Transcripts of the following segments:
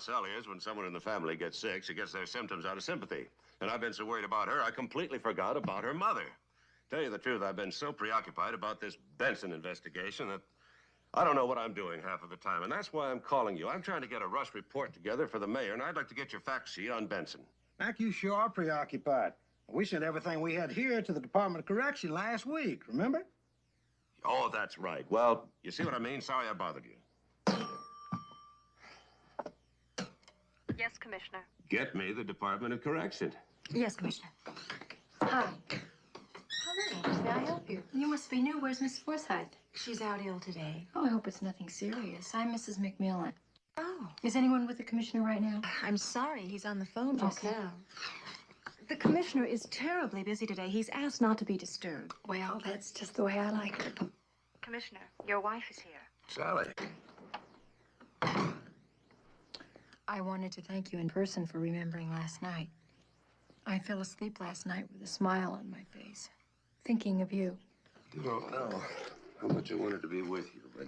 Sally is when someone in the family gets sick, she gets their symptoms out of sympathy. And I've been so worried about her, I completely forgot about her mother. Tell you the truth, I've been so preoccupied about this Benson investigation that I don't know what I'm doing half of the time. And that's why I'm calling you. I'm trying to get a rush report together for the mayor, and I'd like to get your fact sheet on Benson. Mac, you sure are preoccupied. We sent everything we had here to the Department of Correction last week, remember? Oh, that's right. Well, you see what I mean? Sorry I bothered you. Yes, Commissioner. Get me the Department of Correction. Yes, Commissioner. Hi. Hello. May I help you? You must be new. Where's Miss Forsythe? She's out ill today. Oh, I hope it's nothing serious. I'm Mrs. McMillan. Oh. Is anyone with the commissioner right now? I'm sorry. He's on the phone just now. The commissioner is terribly busy today. He's asked not to be disturbed. Well, that's just the way I like it. Commissioner, your wife is here. Sally. I wanted to thank you in person for remembering last night. I fell asleep last night with a smile on my face, thinking of you. You don't know how much I wanted to be with you, but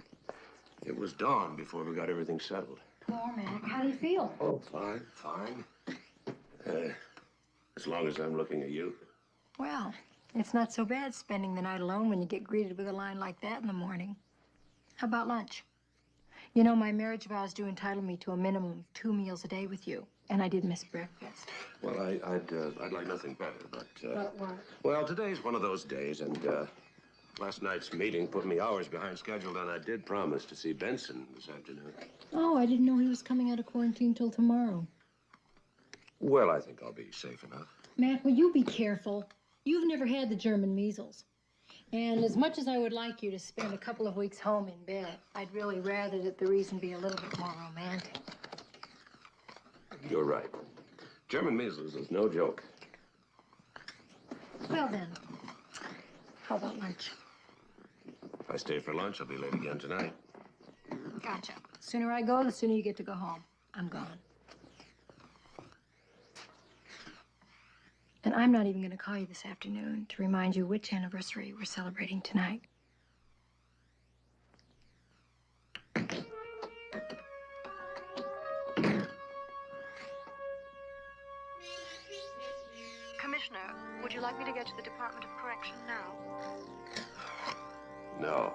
it was dawn before we got everything settled. Poor Mac, how do you feel? Oh, fine, fine. As long as I'm looking at you. Well, it's not so bad spending the night alone when you get greeted with a line like that in the morning. How about lunch? You know, my marriage vows do entitle me to a minimum of 2 meals a day with you, and I did miss breakfast. Well, I'd like nothing better, but... But what? Well, today's one of those days, and last night's meeting put me hours behind schedule, and I did promise to see Benson this afternoon. Oh, I didn't know he was coming out of quarantine till tomorrow. Well, I think I'll be safe enough. Matt, will you be careful? You've never had the German measles. And as much as I would like you to spend a couple of weeks home in bed, I'd really rather that the reason be a little bit more romantic. You're right. German measles is no joke. Well, then, how about lunch? If I stay for lunch, I'll be late again tonight. Gotcha. The sooner I go, the sooner you get to go home. I'm gone. And I'm not even going to call you this afternoon to remind you which anniversary we're celebrating tonight. Commissioner, would you like me to get to the Department of Correction now? No.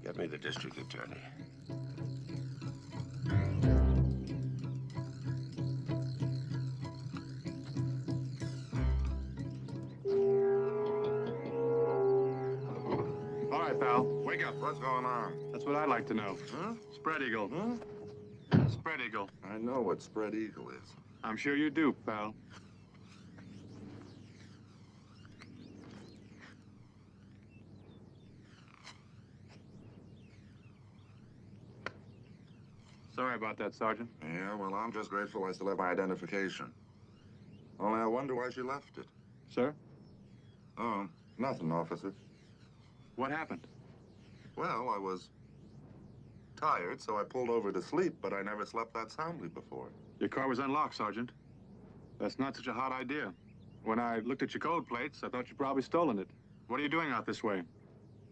Get me the district attorney. All right, pal. Wake up. What's going on? That's what I'd like to know. Huh? Spread eagle. Huh? Spread eagle. I know what spread eagle is. I'm sure you do, pal. Sorry about that, Sergeant. Yeah, well, I'm just grateful I still have my identification. Only I wonder why she left it. Sir? Oh, nothing, officer. What happened? Well, I was tired, so I pulled over to sleep, but I never slept that soundly before. Your car was unlocked, Sergeant. That's not such a hot idea. When I looked at your code plates, I thought you'd probably stolen it. What are you doing out this way?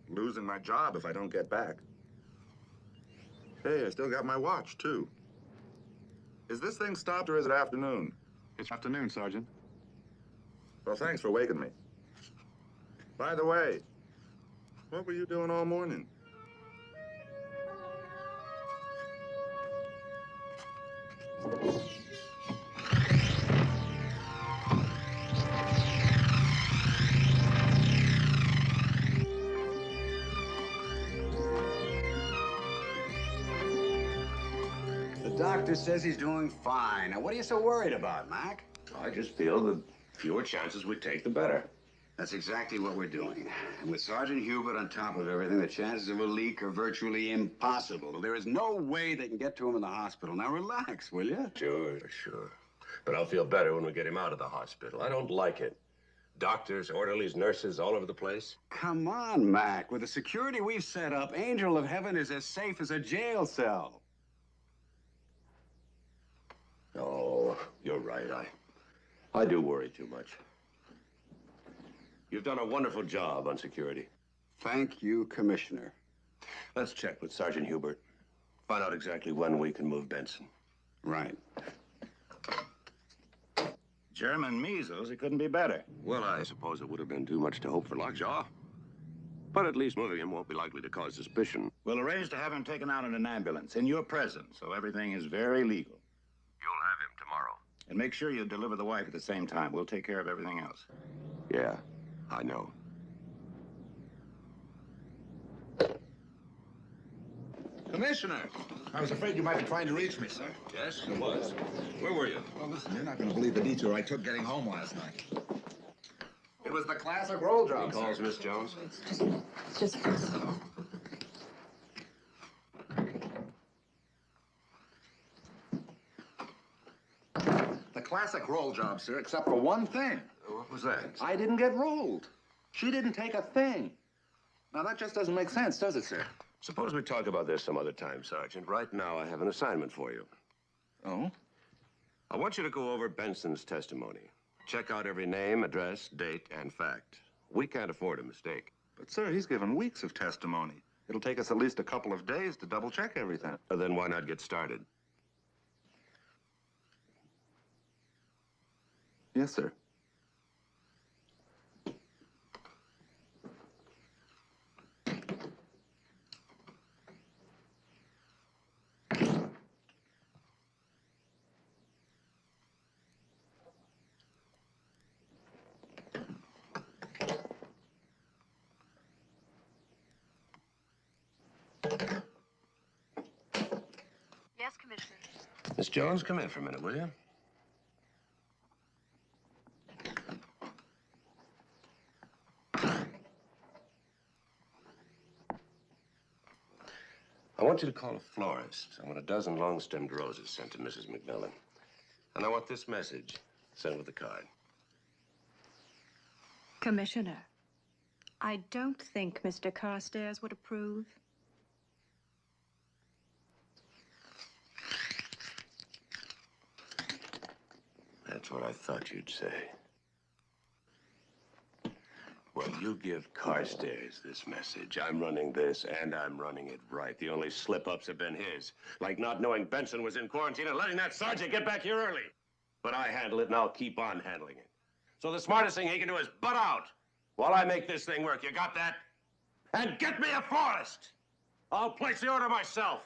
Losing my job if I don't get back. Hey, I still got my watch, too. Is this thing stopped or is it afternoon? It's afternoon, Sergeant. Well, thanks for waking me. By the way, what were you doing all morning? The doctor says he's doing fine. Now, what are you so worried about, Mac? I just feel the fewer chances we take, the better. That's exactly what we're doing. And with Sergeant Hubert on top of everything, the chances of a leak are virtually impossible. There is no way they can get to him in the hospital. Now, relax, will you? Sure, sure. But I'll feel better when we get him out of the hospital. I don't like it. Doctors, orderlies, nurses all over the place. Come on, Mac. With the security we've set up, Angel of Heaven is as safe as a jail cell. Oh, you're right. I do worry too much. You've done a wonderful job on security. Thank you, Commissioner. Let's check with Sergeant Hubert. Find out exactly when we can move Benson. Right. German measles, it couldn't be better. Well, I suppose it would have been too much to hope for Lockjaw. But at least moving him won't be likely to cause suspicion. We'll arrange to have him taken out in an ambulance in your presence, so everything is very legal. You'll have him tomorrow. And make sure you deliver the wife at the same time. We'll take care of everything else. Yeah, I know. Commissioner, I was afraid you might be trying to reach me, sir. Yes, it was. Where were you? Well, listen, you're not going to believe the detour I took getting home last night. It was the classic roll job, He calls Miss Jones. Just The classic roll job, sir, except for one thing. What was that? I didn't get rolled. She didn't take a thing. Now, that just doesn't make sense, does it, sir? Suppose we talk about this some other time, Sergeant. Right now, I have an assignment for you. Oh? I want you to go over Benson's testimony. Check out every name, address, date, and fact. We can't afford a mistake. But, sir, he's given weeks of testimony. It'll take us at least a couple of days to double-check everything. Then why not get started? Yes, sir. Yes, Commissioner. Miss Jones, come in for a minute, will you? I want you to call a florist. I want a dozen long-stemmed roses sent to Mrs. McMillan. And I want this message sent with the card. Commissioner, I don't think Mr. Carstairs would approve. That's what I thought you'd say. Well, you give Carstairs this message. I'm running this, and I'm running it right. The only slip-ups have been his. Like not knowing Benson was in quarantine and letting that sergeant get back here early. But I handle it, and I'll keep on handling it. So the smartest thing he can do is butt out while I make this thing work. You got that? And get me a florist! I'll place the order myself.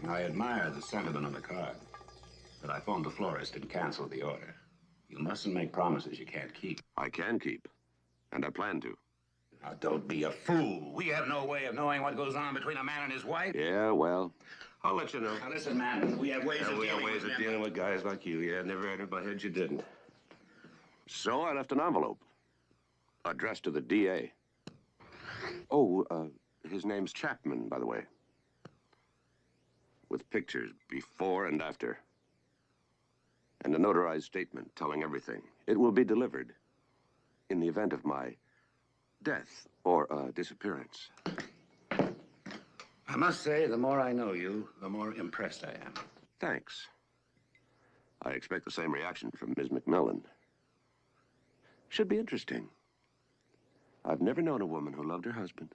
I admire the sentiment on the card, but I phoned the florist and canceled the order. You mustn't make promises you can't keep. I can keep, and I plan to. Now, don't be a fool. We have no way of knowing what goes on between a man and his wife. Yeah, well, I'll let you know. Now, listen, man, we have ways of We have dealing ways with of them. dealing with guys like you. Yeah, never entered my head you didn't. So I left an envelope addressed to the DA. Oh, his name's Chapman, by the way. With pictures before and after. And a notarized statement telling everything. It will be delivered in the event of my death or disappearance. I must say, the more I know you, the more impressed I am. Thanks. I expect the same reaction from Ms. McMillan. Should be interesting. I've never known a woman who loved her husband.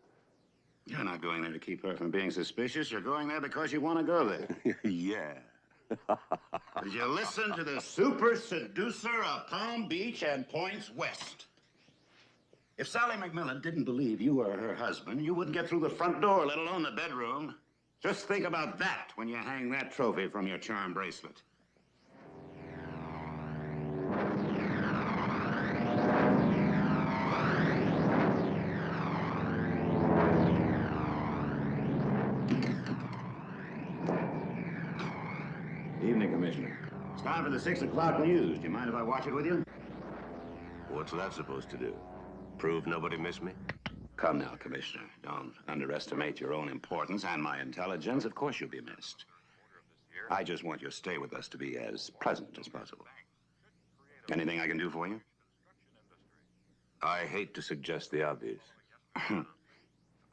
You're not going there to keep her from being suspicious. You're going there because you want to go there. Yeah. Did you listen to the super seducer of Palm Beach and points west? If Sally McMillan didn't believe you were her husband, you wouldn't get through the front door, let alone the bedroom. Just think about that when you hang that trophy from your charm bracelet. Evening, Commissioner. It's time for the 6 o'clock news. Do you mind if I watch it with you? What's that supposed to do? Prove nobody missed me? Come now, Commissioner. Don't underestimate your own importance and my intelligence. Of course you'll be missed. I just want your stay with us to be as pleasant as possible. Anything I can do for you? I hate to suggest the obvious.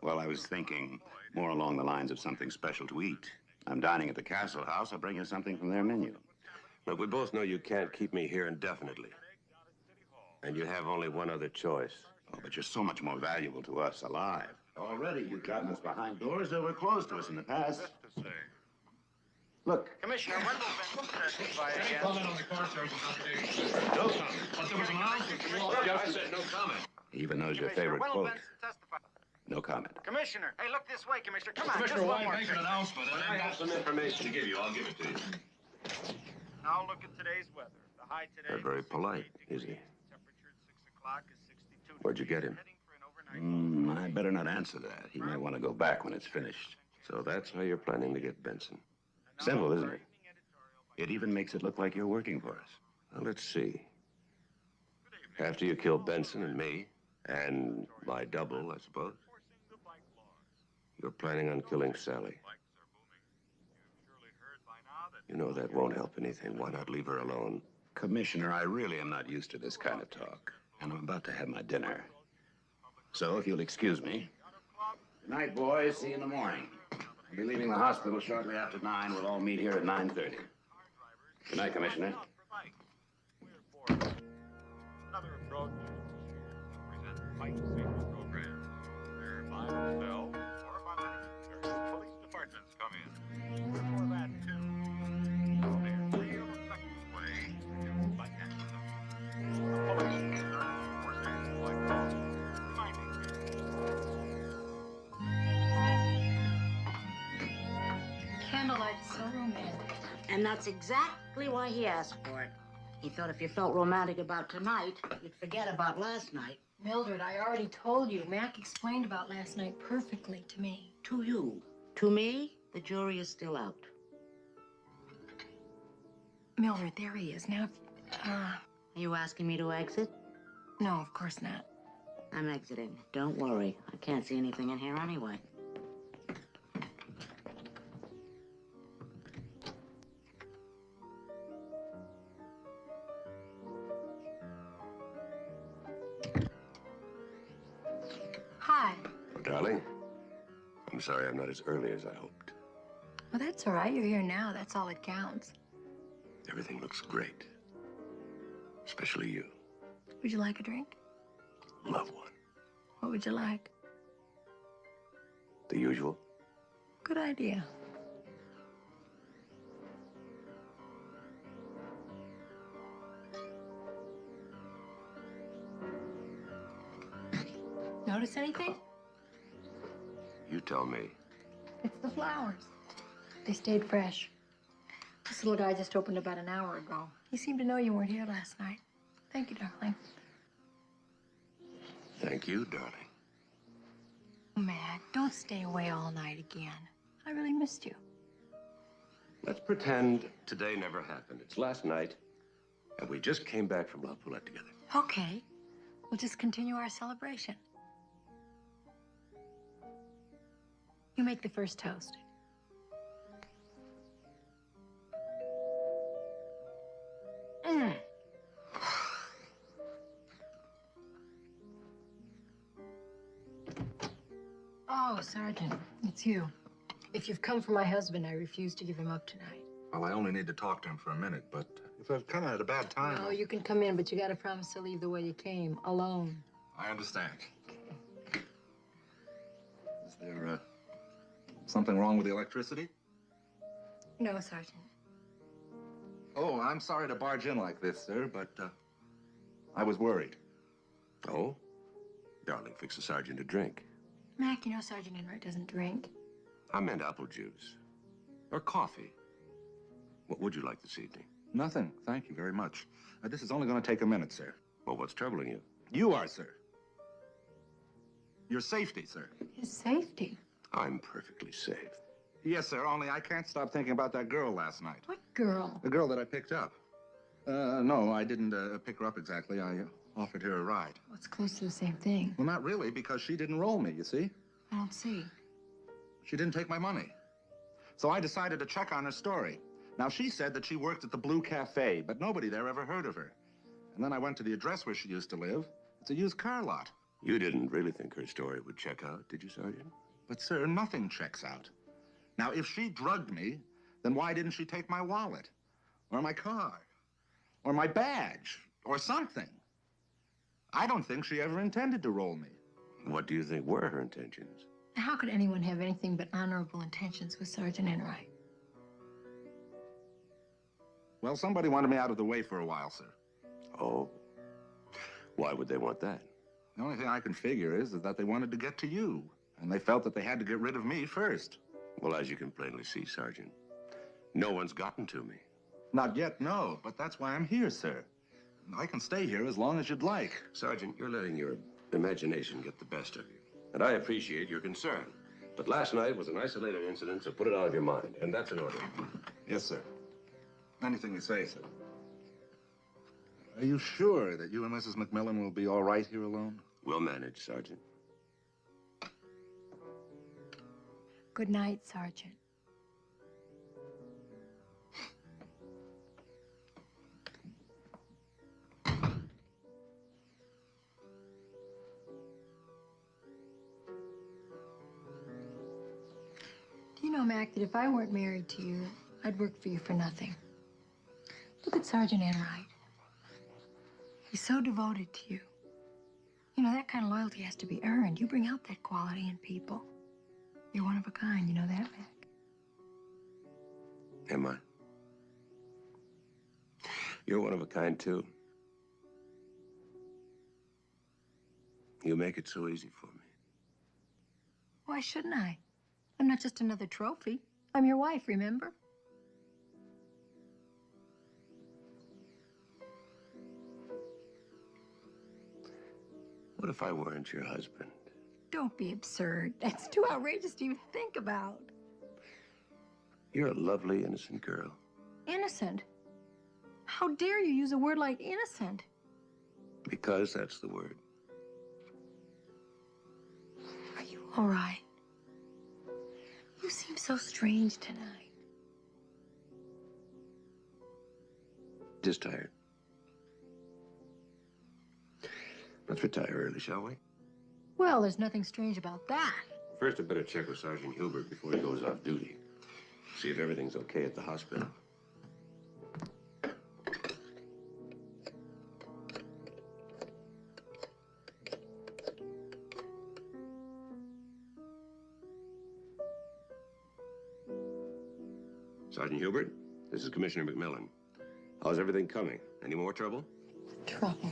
Well, I was thinking more along the lines of something special to eat. I'm dining at the Castle House. I'll bring you something from their menu. Look, we both know you can't keep me here indefinitely. And you have only one other choice. Oh, but you're so much more valuable to us alive. Already, you've gotten us behind doors that were closed to us in the past. Look. Commissioner, when will Ben testify again? Comment on the car sergeant's update. No comment. But there was an announcement. I said no comment. He even knows your Commissioner, favorite when will quote. Benson testify? No comment. Commissioner, hey, look this way, Commissioner. Come on, Commissioner just one White more make an thing. announcement. When I have some information to give you, I'll give it to you. Now look at today's weather. The high today. Not very is polite, 68 is he? degrees. Temperature at 6 o'clock is 62 Where'd you get him? Heading for an overnight. I better not answer that. He may want to go back when it's finished. So that's how you're planning to get Benson. Simple, isn't it? It even makes it look like you're working for us. Well, let's see. After you kill Benson and me, and my double, I suppose, you're planning on killing Sally. You know that won't help anything. Why not leave her alone? Commissioner, I really am not used to this kind of talk. And I'm about to have my dinner. So, if you'll excuse me. Good night, boys. See you in the morning. I'll be leaving the hospital shortly after 9. We'll all meet here at 9:30. Good night, Commissioner. Another approach to present bike safety programs. They're by themselves or by various police departments come in. For that, too. So they're a real effective way to do bike accidents. The police are more safe like this, reminding Candlelight is so romantic. And that's exactly why he asked for it. He thought if you felt romantic about tonight, you'd forget about last night. Mildred, I already told you. Mac explained about last night perfectly to me. To you. To me, the jury is still out. Mildred, there he is. Now, Are you asking me to exit? no, of course not. I'm exiting. Don't worry. I can't see anything in here anyway. Hi. Darling, I'm sorry I'm not as early as I hoped. Well, that's all right. You're here now. That's all that counts. Everything looks great. Especially you. Would you like a drink? Love one. What would you like? The usual. Good idea. Notice anything? You tell me. It's the flowers. They stayed fresh. This little guy just opened about an hour ago. He seemed to know you weren't here last night. Thank you, darling. Thank you, darling. Mac, don't stay away all night again. I really missed you. Let's pretend today never happened. It's last night, and we just came back from La Poulette together. Okay. We'll just continue our celebration. You make the first toast. Oh, Sergeant, it's you. If you've come for my husband, I refuse to give him up tonight. Well, I only need to talk to him for a minute, but if I've come at a bad time... No, you can come in, but you gotta promise to leave the way you came, alone. I understand. Is there, something wrong with the electricity? No, Sergeant. Oh, I'm sorry to barge in like this, sir, but, I was worried. Oh? Darling, fix the sergeant a drink. Mac, you know Sergeant Enright doesn't drink. I meant apple juice. Or coffee. What would you like this evening? Nothing, thank you very much. This is only going to take a minute, sir. Well, what's troubling you? You are, sir. Your safety, sir. His safety. I'm perfectly safe. Yes, sir, only I can't stop thinking about that girl last night. What girl? The girl that I picked up. No, I didn't pick her up exactly. I Offered her a ride. Well, it's close to the same thing. Well, not really, because she didn't roll me, you see? I don't see. She didn't take my money. So I decided to check on her story. Now, she said that she worked at the Blue Cafe, but nobody there ever heard of her. And then I went to the address where she used to live. It's a used car lot. You didn't really think her story would check out, did you, Sergeant? But, sir, nothing checks out. Now, if she drugged me, then why didn't she take my wallet? Or my car? Or my badge? Or something? I don't think she ever intended to roll me. What do you think were her intentions? How could anyone have anything but honorable intentions with Sergeant Enright? Well, somebody wanted me out of the way for a while, sir. Oh. Why would they want that? The only thing I can figure is that they wanted to get to you, and they felt that they had to get rid of me first. Well, as you can plainly see, Sergeant, no one's gotten to me. Not yet, no, but that's why I'm here, sir. I can stay here as long as you'd like. Sergeant, you're letting your imagination get the best of you. And I appreciate your concern. But last night was an isolated incident, so put it out of your mind. And that's an order. Yes, sir. Anything you say, sir. Are you sure that you and Mrs. McMillan will be all right here alone? We'll manage, Sergeant. Good night, Sergeant. Do you know, Mac, that if I weren't married to you, I'd work for you for nothing. Look at Sergeant Enright. He's so devoted to you. You know, that kind of loyalty has to be earned. You bring out that quality in people. You're one of a kind, you know that, Mac? Am I? You're one of a kind, too. You make it so easy for me. Why shouldn't I? I'm not just another trophy. I'm your wife, remember? What if I weren't your husband? Don't be absurd. That's too outrageous to even think about. You're a lovely, innocent girl. Innocent? How dare you use a word like innocent? Because that's the word. Are you all right? You seem so strange tonight. Just tired. Let's retire early, shall we? Well, there's nothing strange about that. First, I better check with Sergeant Hubert before he goes off duty. See if everything's okay at the hospital. Sergeant Hubert, this is Commissioner McMillan. How's everything coming? Any more trouble? Trouble.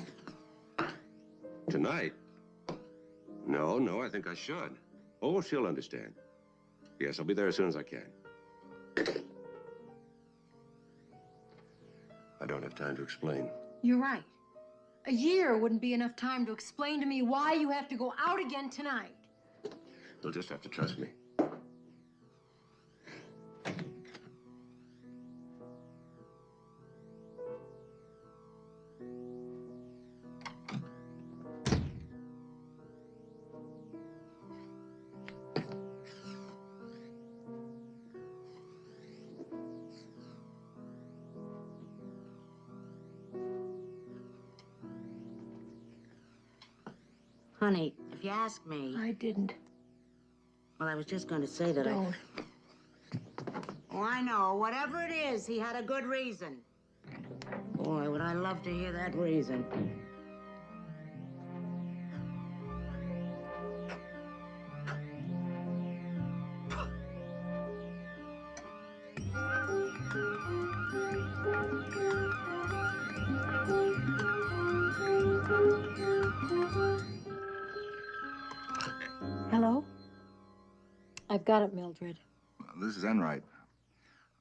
Tonight? No, I think I should. Oh, she'll understand. Yes, I'll be there as soon as I can. I don't have time to explain. You're right. A year wouldn't be enough time to explain to me why you have to go out again tonight. You'll just have to trust me. Honey, if you ask me... I didn't. Well, I was just going to say that Don't. Oh, I know. Whatever it is, he had a good reason. Boy, would I love to hear that reason. Hello? I've got it, Mildred. This is Enright.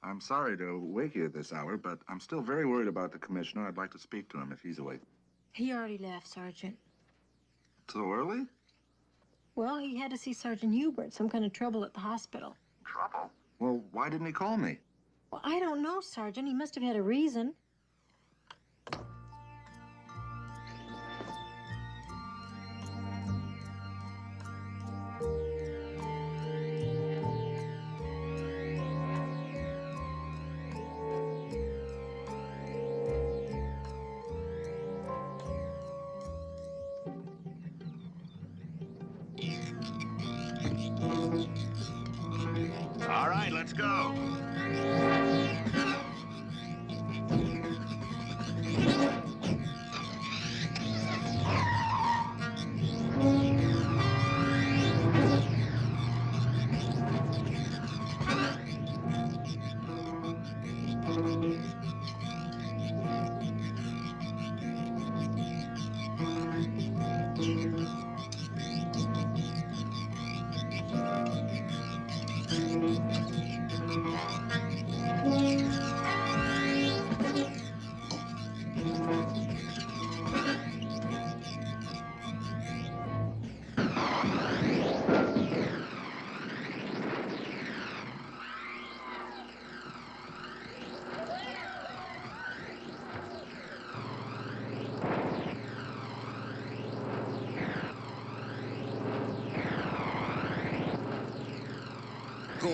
I'm sorry to wake you at this hour, but I'm still very worried about the commissioner. I'd like to speak to him if he's awake. He already left, Sergeant. So early? Well, he had to see Sergeant Hubert. Some kind of trouble at the hospital. Trouble? Well, why didn't he call me? Well, I don't know, Sergeant. He must have had a reason.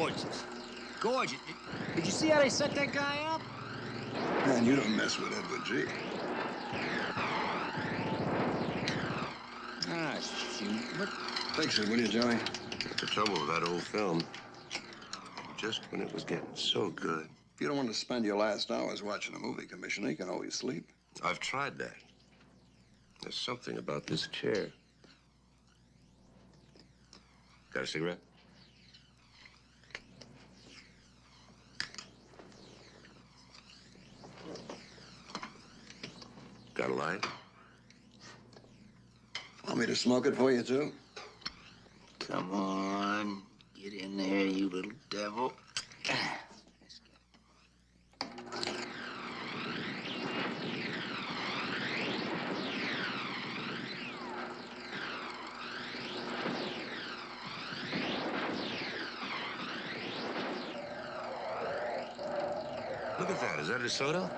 gorgeous. Gorgeous. Did you see how they set that guy up? Man, you don't mess with Edward G. Ah, shoot. But Fix it, will you, Joey? That's the trouble with that old film. Just when it was getting so good. If you don't want to spend your last hours watching a movie, Commissioner, you can always sleep. I've tried that. There's something about this chair. Got a cigarette? Got a light? Want me to smoke it for you, too? come on. Get in there, you little devil. Look at that. Is that a soda?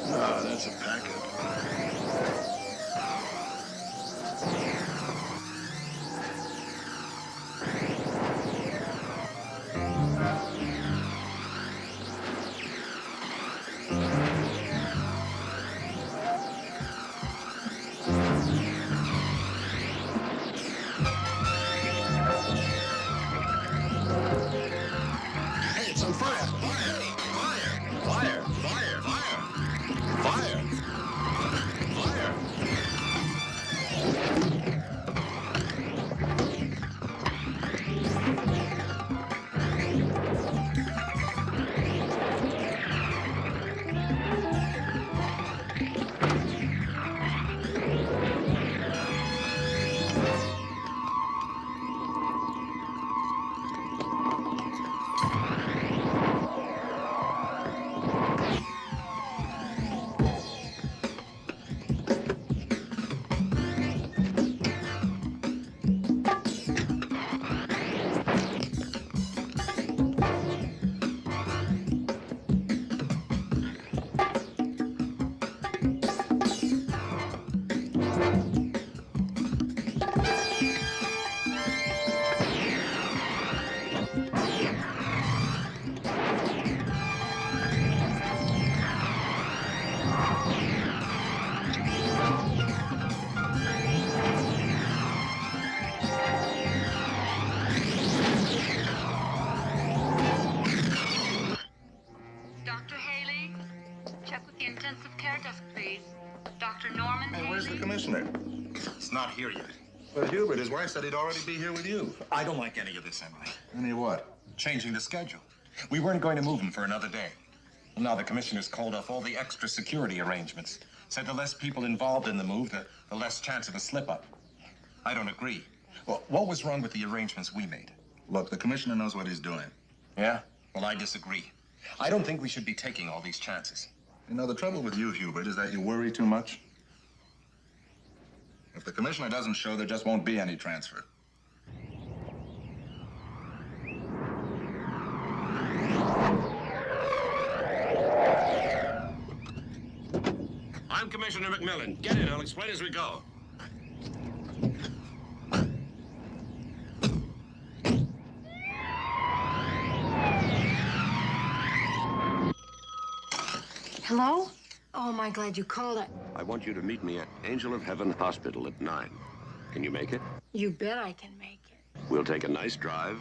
No, that's a packet. Hey, it's on fire! Fire! Fire! Fire! Fire! Fire! Fire! Dr. Haley, check with the intensive care desk, please. Dr. Norman Hey, where's the Haley? commissioner? It's not here yet. But Hubert, his wife said he'd already be here with you. I don't like any of this, Emily. Any what? Changing the schedule. We weren't going to move him for another day. Well, now the commissioner's called off all the extra security arrangements. Said the less people involved in the move, the less chance of a slip-up. I don't agree. Well, what was wrong with the arrangements we made? Look, the commissioner knows what he's doing. Yeah? Well, I disagree. I don't think we should be taking all these chances. You know, the trouble with you, Hubert, is that you worry too much. If the commissioner doesn't show, there just won't be any transfer. I'm Commissioner McMillan. Get in. I'll explain as we go. Hello? Oh, am I glad you called. I want you to meet me at Angel of Heaven Hospital at 9. Can you make it? You bet I can make it. We'll take a nice drive,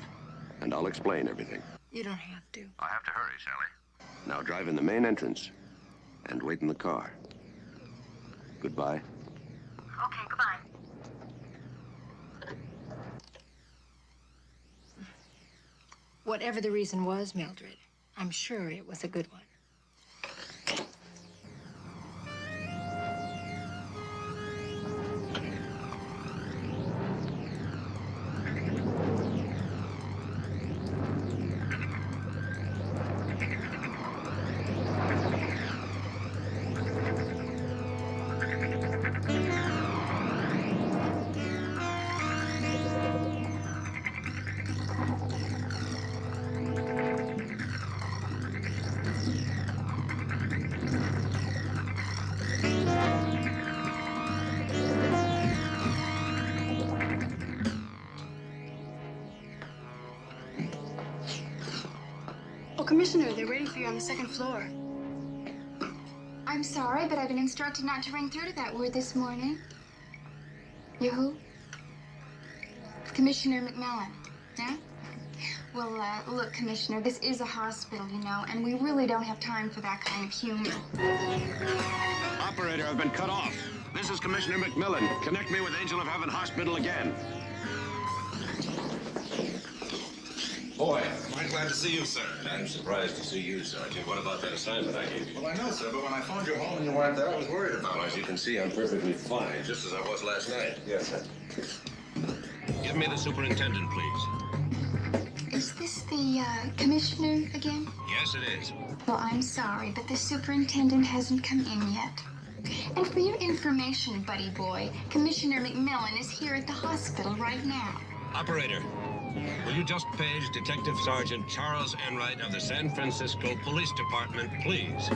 and I'll explain everything. You don't have to. I have to hurry, Sally. Now drive in the main entrance and wait in the car. Goodbye. Okay, goodbye. Whatever the reason was, Mildred, I'm sure it was a good one. Commissioner, they're waiting for you on the second floor. I'm sorry, but I've been instructed not to ring through to that word this morning. You who? Commissioner McMillan. Yeah? Well, look, Commissioner, this is a hospital, you know, and we really don't have time for that kind of humor. Operator, I've been cut off. This is Commissioner McMillan. Connect me with Angel of Heaven Hospital again. Boy, I'm glad to see you, sir. I'm surprised to see you, Sergeant. What about that assignment I gave you? Well, I know, sir, but when I phoned you home and you weren't there, I was worried about Well, as you can see, I'm perfectly fine, just as I was last night. Yes, sir. Give me the superintendent, please. Is this the, commissioner again? Yes, it is. Well, I'm sorry, but the superintendent hasn't come in yet. And for your information, buddy boy, Commissioner McMillan is here at the hospital right now. Operator, will you just page Detective Sergeant Charles Enright of the San Francisco Police Department, please?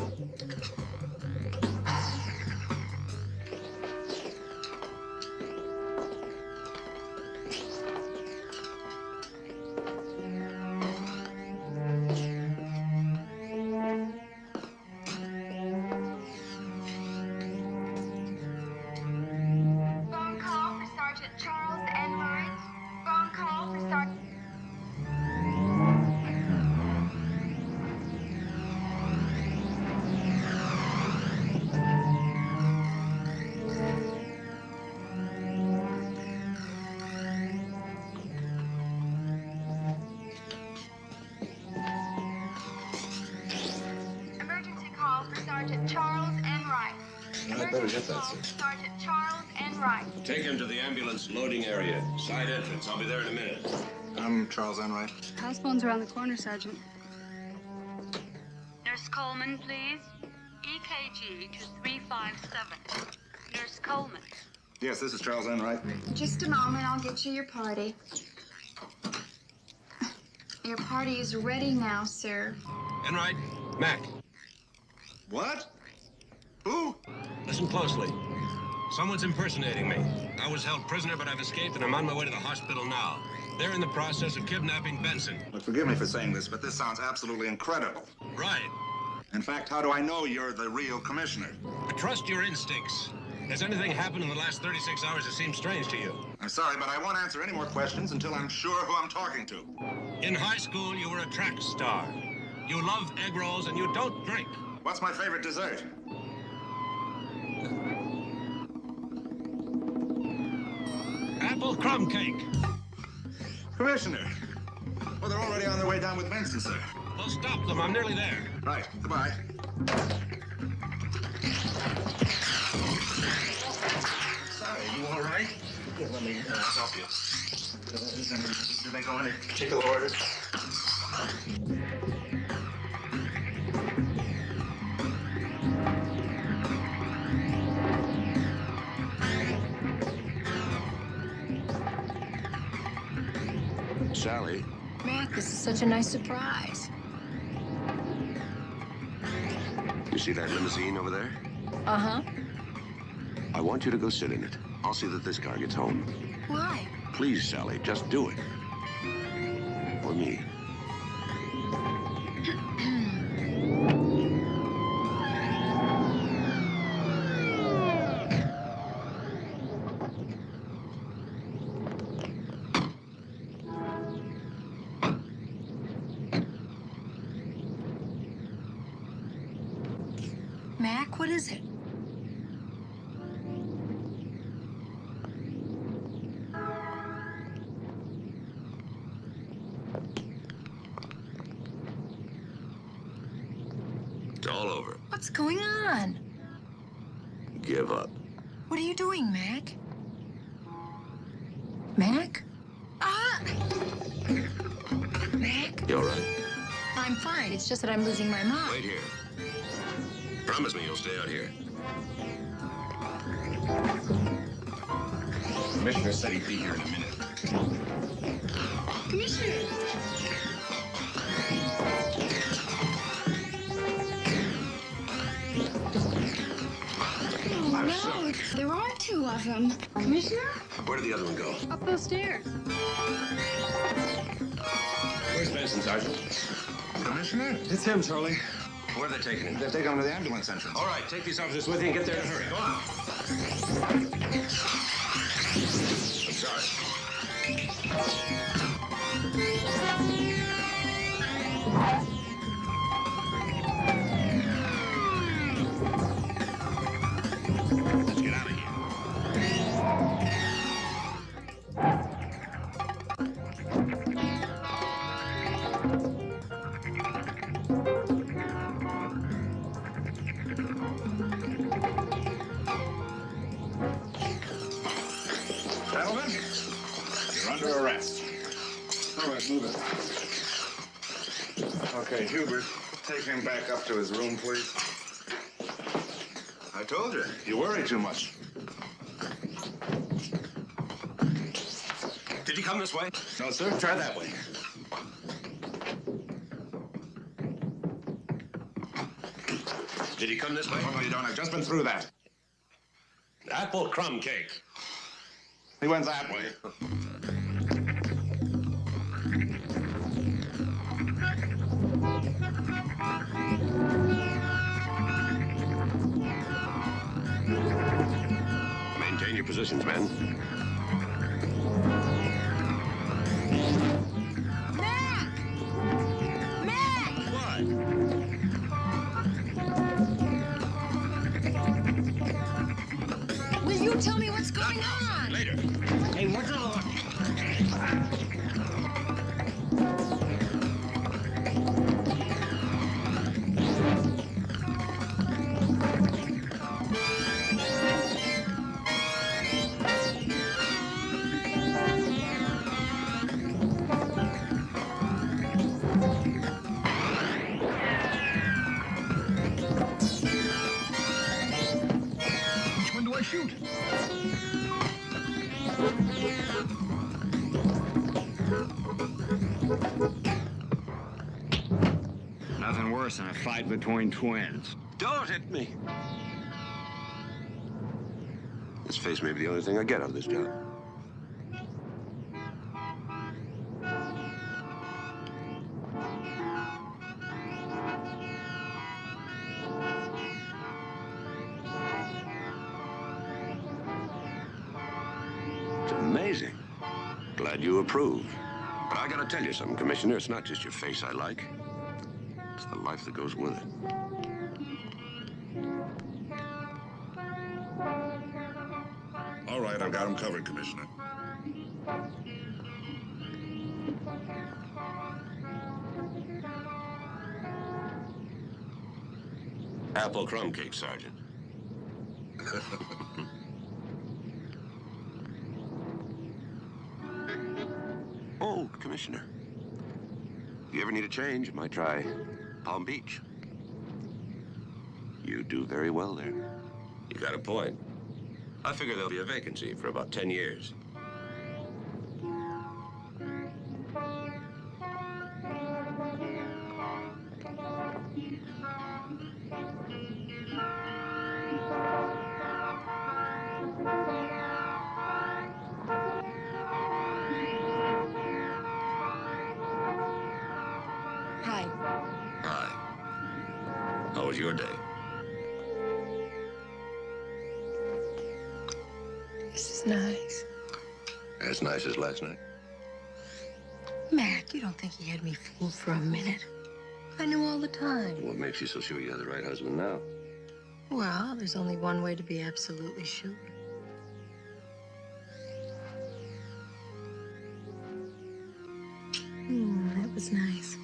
Phone call for Sergeant Charles Enright. Phone call for Sergeant... Emergency call for Sergeant Charles Enright. I better get that, sir. Sergeant Charles Enright. Take him to the ambulance loading area. Side entrance. I'll be there in a minute. I'm Charles Enright. House phone's around the corner, Sergeant. Nurse Coleman, please. EKG to 357. Nurse Coleman. Yes, this is Charles Enright. Just a moment, I'll get you your party. Your party is ready now, sir. Enright, Mac, What? Who? listen closely. Someone's impersonating me. I was held prisoner, but I've escaped, and I'm on my way to the hospital now. They're in the process of kidnapping Benson. Look, forgive me for saying this, but this sounds absolutely incredible. Right. In fact, how do I know you're the real commissioner? Trust your instincts. Has anything happened in the last 36 hours that seems strange to you? I'm sorry, but I won't answer any more questions until I'm sure who I'm talking to. In high school, you were a track star. You love egg rolls, and you don't drink. What's my favorite dessert? Apple crumb cake. Commissioner. Well, they're already on their way down with Benson, sir. Well, stop them. I'm nearly there. Right. Goodbye. Sorry, you all right? Here, let me help you. Do they go in any particular order? Sally. Mac, this is such a nice surprise. You see that limousine over there? Uh-huh. I want you to go sit in it. I'll see that this car gets home. Why? Please, Sally, just do it. For me. Mac, what is it? It's all over. What's going on? Give up. What are you doing, Mac? Mac? Ah! Mac? You all right? I'm fine. It's just that I'm losing my mind. Wait here. Promise me you'll stay out here. Commissioner said he'd be here in a minute. Commissioner! Oh, no, there are two of them. Commissioner? Where did the other one go? Up those stairs. Where's Benson, Sergeant? Commissioner? It's him, Charlie. Where are they taking him? They're taking him to the ambulance entrance. All right, take these officers with you and get there in a hurry. Go on. I'm sorry. Let's get out of here. Gentlemen, you're under arrest. All right, move it. Okay, Hubert, take him back up to his room, please. I told you, you worry too much. Did you come this way? No, sir. Try that way. Did he come this way? Oh, no, you don't. I've just been through that. Apple crumb cake. He went that way. Maintain your positions, men. Mac! Mac! What? Will you tell me what's going on? Later. Hey, what's all? Which one do I shoot? Nothing worse than a fight between twins. Don't hit me. This face may be the only thing I get out of this job. It's amazing. Glad you approve. But I gotta tell you something, Commissioner. It's not just your face I like. It's the life that goes with it. All right, I've got him covered, Commissioner. Apple crumb cake, Sergeant. Oh, Commissioner. If you ever need a change, you might try Palm Beach. You do very well there. You got a point. I figure there'll be a vacancy for about 10 years. Hi. Hi. How was your day? This is nice. As nice as last night. Mac, you don't think he had me fooled for a minute? I knew all the time. What makes you so sure you have the right husband now? Well, there's only one way to be absolutely sure. That was nice.